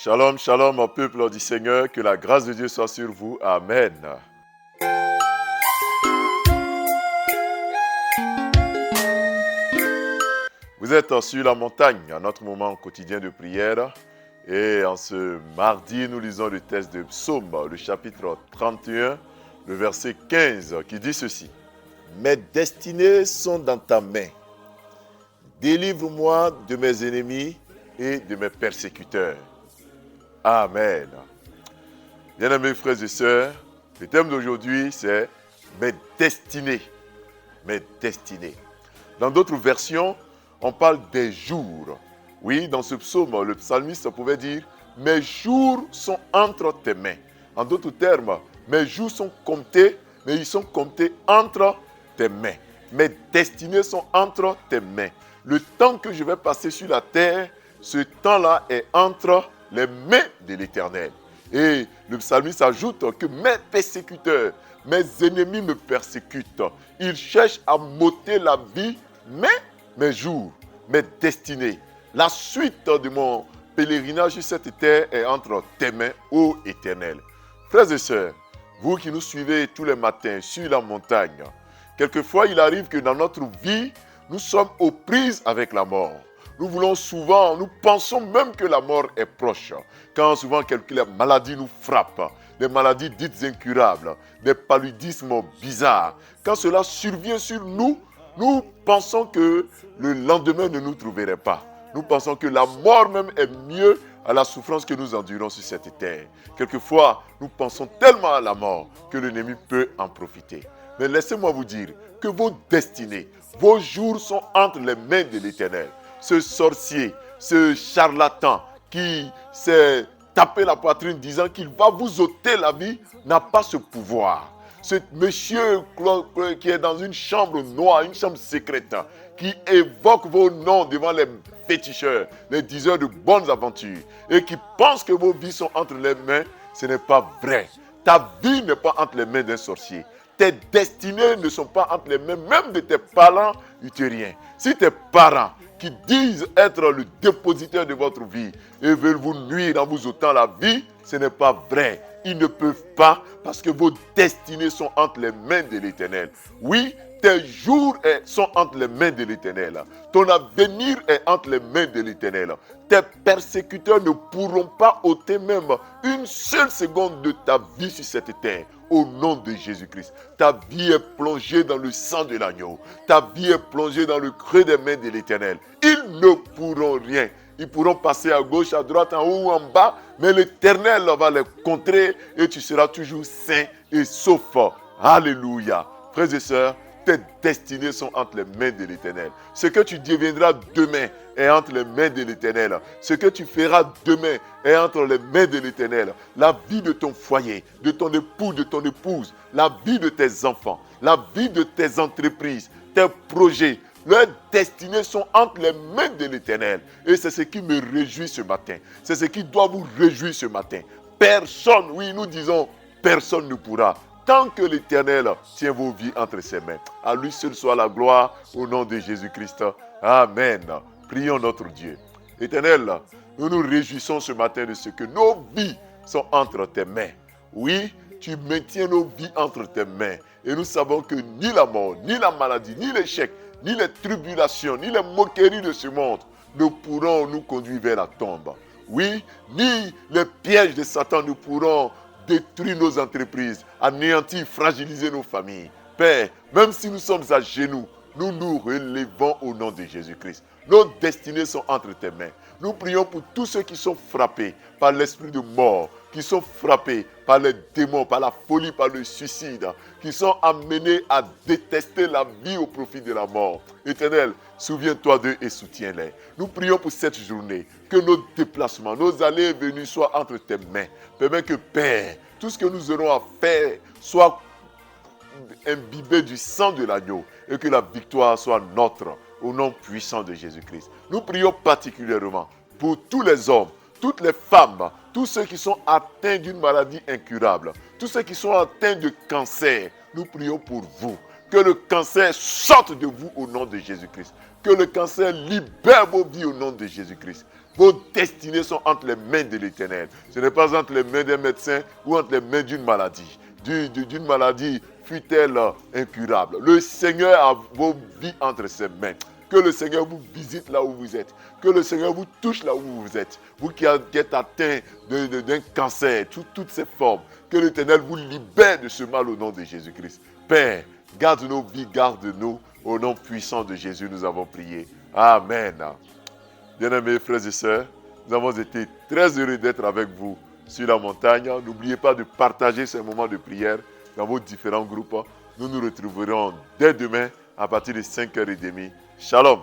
Shalom, shalom au peuple du Seigneur, que la grâce de Dieu soit sur vous. Amen. Vous êtes sur la montagne, à notre moment quotidien de prière. Et en ce mardi, nous lisons le texte de Psaume, le chapitre 31, le verset 15, qui dit ceci. « Mes destinées sont dans ta main. Délivre-moi de mes ennemis et de mes persécuteurs. » Amen. Bien-aimés frères et sœurs, le thème d'aujourd'hui, c'est « Mes destinées ». Mes destinées. Dans d'autres versions, on parle des jours. Oui, dans ce psaume, le psalmiste pouvait dire « Mes jours sont entre tes mains ». En d'autres termes, mes jours sont comptés, mais ils sont comptés entre tes mains. Mes destinées sont entre tes mains. Le temps que je vais passer sur la terre, ce temps-là est entre les mains de l'Éternel. Et le psalmiste ajoute que mes persécuteurs, mes ennemis me persécutent. Ils cherchent à m'ôter la vie, mais mes jours, mes destinées. La suite de mon pèlerinage sur cette terre est entre tes mains, ô Éternel. Frères et sœurs, vous qui nous suivez tous les matins sur la montagne, quelquefois il arrive que dans notre vie, nous sommes aux prises avec la mort. Nous pensons même que la mort est proche. Quand souvent les maladies nous frappent, des maladies dites incurables, des paludismes bizarres, quand cela survient sur nous, nous pensons que le lendemain ne nous trouverait pas. Nous pensons que la mort même est mieux à la souffrance que nous endurons sur cette terre. Quelquefois, nous pensons tellement à la mort que l'ennemi peut en profiter. Mais laissez-moi vous dire que vos destinées, vos jours sont entre les mains de l'Éternel. Ce sorcier, ce charlatan qui s'est tapé la poitrine disant qu'il va vous ôter la vie, n'a pas ce pouvoir. Ce monsieur qui est dans une chambre noire, une chambre secrète, qui évoque vos noms devant les féticheurs, les diseurs de bonnes aventures, et qui pense que vos vies sont entre les mains, ce n'est pas vrai. Ta vie n'est pas entre les mains d'un sorcier. Tes destinées ne sont pas entre les mains même de tes parents utériens. Si tes parents qui disent être le dépositaire de votre vie et veulent vous nuire en vous ôtant la vie, ce n'est pas vrai. Ils ne peuvent pas parce que vos destinées sont entre les mains de l'Éternel. Oui, tes jours sont entre les mains de l'Éternel. Ton avenir est entre les mains de l'Éternel. Tes persécuteurs ne pourront pas ôter même une seule seconde de ta vie sur cette terre. Au nom de Jésus-Christ. Ta vie est plongée dans le sang de l'agneau. Ta vie est plongée dans le creux des mains de l'Éternel. Ils ne pourront rien. Ils pourront passer à gauche, à droite, en haut ou en bas, mais l'Éternel va les contrer et tu seras toujours sain et sauf. Alléluia. Frères et sœurs, tes destinées sont entre les mains de l'Éternel. Ce que tu deviendras demain est entre les mains de l'Éternel. Ce que tu feras demain est entre les mains de l'Éternel. La vie de ton foyer, de ton époux, de ton épouse, la vie de tes enfants, la vie de tes entreprises, tes projets, leurs destinées sont entre les mains de l'Éternel. Et c'est ce qui me réjouit ce matin. C'est ce qui doit vous réjouir ce matin. Personne, oui, nous disons, personne ne pourra. Tant que l'Éternel tient vos vies entre ses mains. À lui seul soit la gloire au nom de Jésus-Christ. Amen. Prions notre Dieu. Éternel, nous nous réjouissons ce matin de ce que nos vies sont entre tes mains. Oui, tu maintiens nos vies entre tes mains. Et nous savons que ni la mort, ni la maladie, ni l'échec, ni les tribulations, ni les moqueries de ce monde ne pourront nous conduire vers la tombe. Oui, ni les pièges de Satan ne pourront détruire nos entreprises, anéantir, fragiliser nos familles. Père, même si nous sommes à genoux, nous nous relevons au nom de Jésus-Christ. Nos destinées sont entre tes mains. Nous prions pour tous ceux qui sont frappés par l'esprit de mort, qui sont frappés par les démons, par la folie, par le suicide, qui sont amenés à détester la vie au profit de la mort. Éternel, souviens-toi d'eux et soutiens-les. Nous prions pour cette journée, que nos déplacements, nos allées et venues soient entre tes mains. Permets que, Père, tout ce que nous aurons à faire soit imbibé du sang de l'agneau et que la victoire soit notre au nom puissant de Jésus-Christ. Nous prions particulièrement pour tous les hommes, toutes les femmes, tous ceux qui sont atteints d'une maladie incurable, tous ceux qui sont atteints de cancer. Nous prions pour vous. Que le cancer sorte de vous au nom de Jésus-Christ. Que le cancer libère vos vies au nom de Jésus-Christ. Vos destinées sont entre les mains de l'Éternel. Ce n'est pas entre les mains d'un médecin ou entre les mains d'une maladie. D'une maladie fut-elle incurable. Le Seigneur a vos vies entre ses mains. Que le Seigneur vous visite là où vous êtes. Que le Seigneur vous touche là où vous êtes. Vous qui êtes atteint d'un cancer, toutes ces formes. Que l'Éternel vous libère de ce mal au nom de Jésus-Christ. Père, garde nos vies, garde-nous. Au nom puissant de Jésus, nous avons prié. Amen. Bien-aimés frères et sœurs, nous avons été très heureux d'être avec vous sur la montagne. N'oubliez pas de partager ces moments de prière dans vos différents groupes. Nous nous retrouverons dès demain à partir de 5h30. Shalom.